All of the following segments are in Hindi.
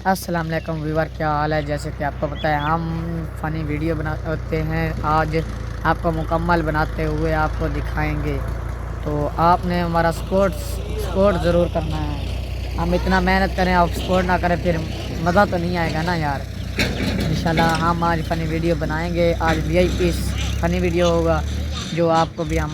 अस्सलाम वालेकुम व्यूवर, क्या हाल है। जैसे कि आपको पता है हम फ़नी वीडियो बनाते हैं। आज आपको मुकम्मल बनाते हुए आपको दिखाएंगे, तो आपने हमारा सपोर्ट ज़रूर करना है। हम इतना मेहनत करें, आप सपोर्ट ना करें फिर मज़ा तो नहीं आएगा ना यार। इंशाल्लाह हम आज फ़नी वीडियो बनाएंगे। आज VIP फ़नी वीडियो होगा जो आपको भी हम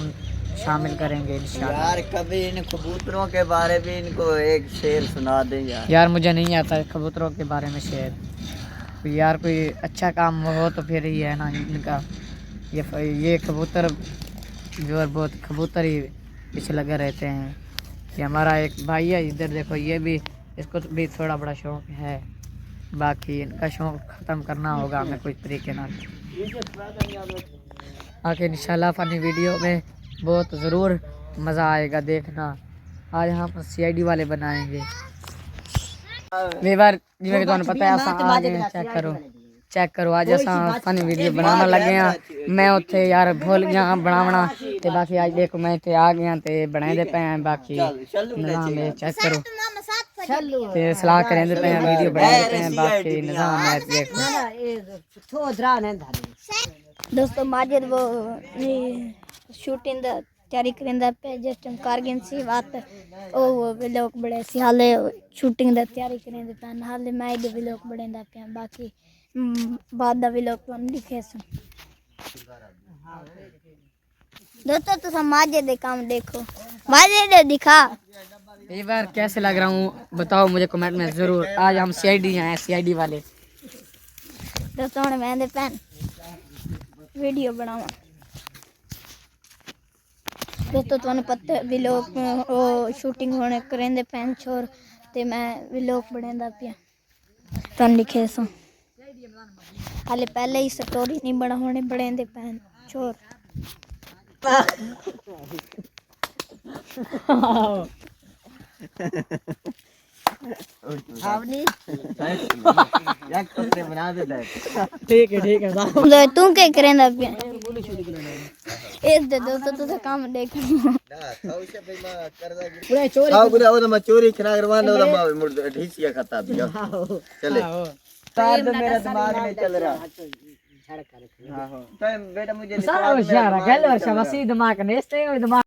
शामिल करेंगे इंशाल्लाह। यार कभी इन कबूतरों के बारे में इनको एक शेर सुना दें यार। यार मुझे नहीं आता कबूतरों के बारे में शेर। यार कोई अच्छा काम हो तो फिर ही है ना इनका। ये कबूतर जो है बहुत कबूतर ही पीछे लगे रहते हैं। ये हमारा एक भाई है, इधर देखो, ये भी, इसको भी थोड़ा बड़ा शौक है। बाकी इनका शौक ख़त्म करना होगा हमें कुछ तरीके ना। आके इंशाल्लाह फ़नी वीडियो में बहुत ज़रूर मज़ा आएगा देखना। आज हम CID वाले बनाएंगे। वीवर जिवें तुहानू पता है असां आ गए चेक करो आज असां फनी वीडियो बनाना लगे हैं। मैं उत्थे यार भूल गया बनावना ते बाकी आज देखो मैं इत्थे आ गया ते बनाए दे पे हैं। बाकी निज़ाम है चेक करो ते सलाह करें दे पे हैं, वीडियो बनाए दे पे हैं। बाकी निज़ाम है देखो। दोस्तों माजिद वो शूटिंग दा तैयारी करेंदा पे जस्ट कारगिल सी बात ओ वे लोग बड़े सी हाले शूटिंग दा तैयारी करेंदे पे हाले मैं दे वे लोग बड़ेंदा पे बाकी बाद दा वे लोग तो लिखे सुन। दोस्तों तो माजिद दे काम देखो, माजिद दे दिखा। एक बार कैसे लग रहा हूँ बताओ मुझे कमेंट में ज़रूर। आज हम CID हैं, CID वाले। दोस्तों मैं दे पैन वीडियो बनावा। दोस्तों तुहानू पता भी लोग शूटिंग होने करेंदे पैन छोर ते मैं भी लोग बनेंदा पिया तुहानू लिखे सो हाले पहले ही स्टोरी नहीं बना होने बनेंदे पैन छोर। ठीक है तू क्या करेंदा पिया इस दे दोस्तों तो काम देख पूरा चोरी हां पूरा वो मैं चोरी करा करवाना वो मैं मुड़ ढीसिया खाता भी चले तार तो मेरा दिमाग नहीं चल रहा। हां हो तो बेटा मुझे सारा होशियार है, गल वर्षा वसी दिमाग ने इसते दिमाग